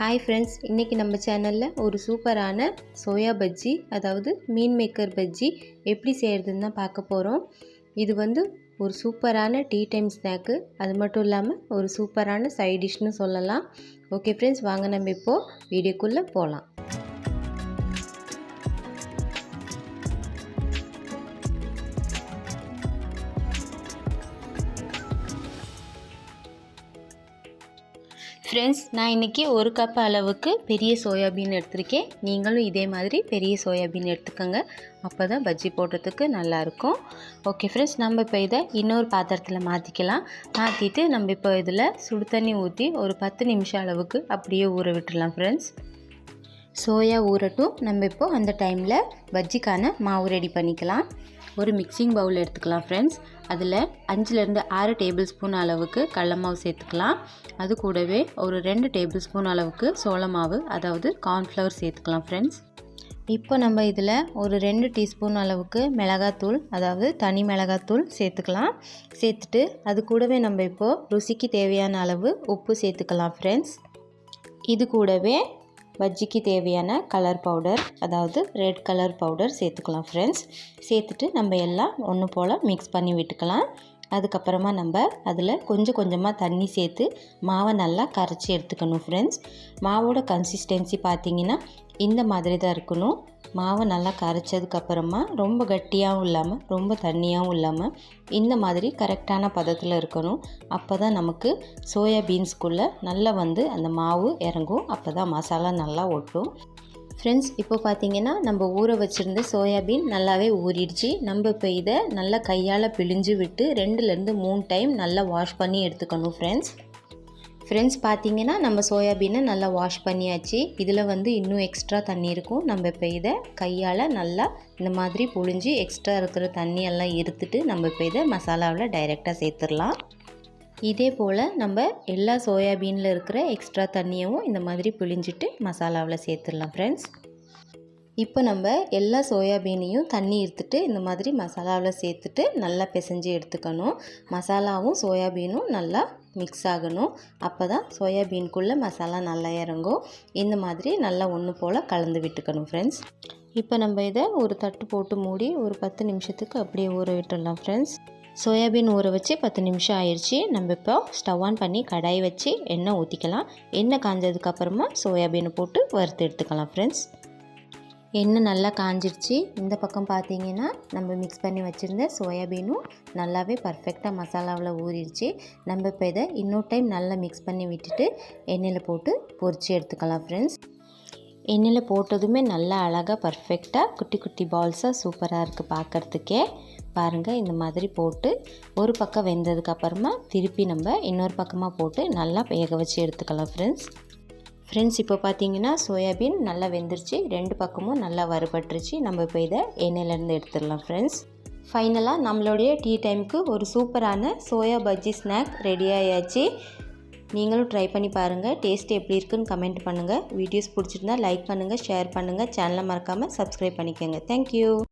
Hi friends, இன்றைக்கி நம்ம சேனலில் ஒரு சூப்பரான சோயா பஜ்ஜி, அதாவது மீன் மேக்கர் பஜ்ஜி எப்படி செய்கிறதுன்னு தான் பார்க்க போகிறோம். இது ஒரு சூப்பரான டீ டைம் ஸ்நாக்கு, அது மட்டும் இல்லாமல் ஒரு சூப்பரான சைட் டிஷ்னு சொல்லலாம். ஓகே ஃப்ரெண்ட்ஸ், வாங்க நம்ம இப்போது வீடியோக்குள்ளே போகலாம். ஃப்ரெண்ட்ஸ், நான் இன்றைக்கி ஒரு கப் அளவுக்கு பெரிய சோயாபீன் எடுத்திருக்கேன். நீங்களும் இதே மாதிரி பெரிய சோயாபீன் எடுத்துக்கோங்க, அப்போ தான் பஜ்ஜி போடுறதுக்கு நல்லாயிருக்கும். ஓகே ஃப்ரெண்ட்ஸ், நம்ம இப்போ இதை இன்னொரு பாத்திரத்தில் மாற்றிக்கலாம். மாற்றிட்டு நம்ம இப்போ இதில் சுடு தண்ணி ஊற்றி ஒரு 10 நிமிஷம் அளவுக்கு அப்படியே ஊற விட்டுடலாம். ஃப்ரெண்ட்ஸ், சோயா ஊறட்டும். நம்ம இப்போது அந்த டைமில் பஜ்ஜிக்கான மாவு ரெடி பண்ணிக்கலாம். ஒரு மிக்சிங் பவுல் எடுத்துக்கலாம். ஃப்ரெண்ட்ஸ், அதில் 5லேருந்து 6 டேபிள் ஸ்பூன் அளவுக்கு கடல மாவு சேர்த்துக்கலாம். அது கூடவே ஒரு 2 டேபிள் ஸ்பூன் அளவுக்கு சோள மாவு, அதாவது கார்ன்ஃப்ளவர் சேர்த்துக்கலாம். ஃப்ரெண்ட்ஸ், இப்போ நம்ம இதில் ஒரு 2 டீஸ்பூன் அளவுக்கு மிளகாத்தூள், அதாவது தனி மிளகாத்தூள் சேர்த்துக்கலாம். சேர்த்துட்டு அது கூடவே நம்ம இப்போது ருசிக்கு தேவையான அளவு உப்பு சேர்த்துக்கலாம். ஃப்ரெண்ட்ஸ், இது கூடவே பஜ்ஜிக்கு தேவையான கலர் பவுடர், அதாவது ரெட் கலர் பவுடர் சேர்த்துக்கலாம். ஃப்ரெண்ட்ஸ், சேர்த்துட்டு நம்ம எல்லாம் ஒன்று போல் மிக்ஸ் பண்ணி விட்டுக்கலாம். அதுக்கப்புறமா நம்ம அதில் கொஞ்சம் கொஞ்சமாக தண்ணி சேர்த்து மாவை நல்லா கரைச்சி எடுத்துக்கணும். ஃப்ரெண்ட்ஸ், மாவோட கன்சிஸ்டன்சி பார்த்திங்கன்னா இந்த மாதிரி தான் இருக்கணும். மாவை நல்லா கரைச்சதுக்கப்புறமா ரொம்ப கட்டியாகவும் இல்லாமல் ரொம்ப தண்ணியாகவும் இல்லாமல் இந்த மாதிரி கரெக்டான பதத்தில் இருக்கணும். அப்போ தான் நமக்கு சோயா பீன்ஸ்குள்ளே நல்லா அந்த மாவு இறங்கும். அப்போ தான் மசாலா நல்லா ஒட்டும். ஃப்ரெண்ட்ஸ், இப்போ பார்த்திங்கன்னா நம்ம ஊற வச்சுருந்த சோயாபீன் நல்லாவே ஊறிடுச்சு. நம்ம இப்போ இதை நல்லா கையால் பிழிஞ்சு விட்டு 2லேருந்து 3 டைம் நல்லா வாஷ் பண்ணி எடுத்துக்கணும். ஃப்ரெண்ட்ஸ் பார்த்திங்கன்னா நம்ம சோயாபீனை நல்லா வாஷ் பண்ணியாச்சு. இதில் இன்னும் எக்ஸ்ட்ரா தண்ணி இருக்கும். நம்ம இப்போ இதை கையால் நல்லா இந்த மாதிரி புழிஞ்சு எக்ஸ்ட்ரா இருக்கிற தண்ணியெல்லாம் இருத்துட்டு நம்ம இப்போ இதை மசாலாவில் டைரெக்டாக சேர்த்துடலாம். இதே போல் நம்ம எல்லா சோயாபீனில் இருக்கிற எக்ஸ்ட்ரா தண்ணியவும் இந்த மாதிரி பிழிஞ்சிட்டு மசாலாவில் சேர்த்துடலாம். ஃப்ரெண்ட்ஸ், இப்போ நம்ம எல்லா சோயாபீனையும் தண்ணி எடுத்துட்டு இந்த மாதிரி மசாலாவில் சேர்த்துட்டு நல்லா பிசைஞ்சு எடுத்துக்கணும். மசாலாவும் சோயாபீனும் நல்லா மிக்ஸ் ஆகணும். அப்போ தான் சோயாபீனுக்குள்ளே மசாலா நல்லா இறங்கும். இந்த மாதிரி நல்லா ஒன்று போல் கலந்து விட்டுக்கணும். ஃப்ரெண்ட்ஸ், இப்போ நம்ம இதை ஒரு தட்டு போட்டு மூடி ஒரு 10 நிமிஷத்துக்கு அப்படியே ஊற விட்டுடலாம். ஃப்ரெண்ட்ஸ், சோயாபீன் ஊற வச்சு 10 நிமிஷம் ஆயிடுச்சு. நம்ம இப்போ ஸ்டவ் ஆன் பண்ணி கடாய் வச்சு எண்ணெய் ஊற்றிக்கலாம். எண்ணெய் காஞ்சதுக்கப்புறமா சோயாபீனை போட்டு வறுத்து எடுத்துக்கலாம். ஃப்ரெண்ட்ஸ், எண்ணெய் நல்லா காஞ்சிருச்சு. இந்த பக்கம் பார்த்திங்கன்னா நம்ம மிக்ஸ் பண்ணி வச்சுருந்த சோயாபீனும் நல்லாவே பர்ஃபெக்டாக மசாலாவில் ஊறிடுச்சு. நம்ம இப்போ இதை இன்னொரு டைம் நல்லா மிக்ஸ் பண்ணி விட்டுட்டு எண்ணெயில் போட்டு பொரித்து எடுத்துக்கலாம். ஃப்ரெண்ட்ஸ், எண்ணெயில் போட்டதுமே நல்லா அழகாக பர்ஃபெக்டாக குட்டி குட்டி பால்ஸாக சூப்பராக இருக்குது பார்க்குறதுக்கே. பாருங்கள், இந்த மாதிரி போட்டு ஒரு பக்கம் வெந்ததுக்கப்புறமா திருப்பி நம்ம இன்னொரு பக்கமாக போட்டு நல்லா வேக வச்சு எடுத்துக்கலாம். ஃப்ரெண்ட்ஸ், இப்போ பார்த்தீங்கன்னா சோயாபீன் நல்லா வெந்துருச்சு. 2 பக்கமும் நல்லா வறுபட்டுருச்சு. நம்ம இப்போ இதை எண்ணெயிலேருந்து எடுத்துடலாம். ஃப்ரெண்ட்ஸ், ஃபைனலாக நம்மளுடைய டீ டைமுக்கு ஒரு சூப்பரான சோயா பஜ்ஜி ஸ்நாக் ரெடி ஆயாச்சு. நீங்களும் ட்ரை பண்ணி பாருங்கள். டேஸ்ட் எப்படி இருக்குன்னு கமெண்ட் பண்ணுங்கள். வீடியோஸ் பிடிச்சிருந்தா லைக் பண்ணுங்கள், ஷேர் பண்ணுங்கள். சேனலை மறக்காமல் சப்ஸ்கிரைப் பண்ணிக்கோங்க. தேங்க்யூ.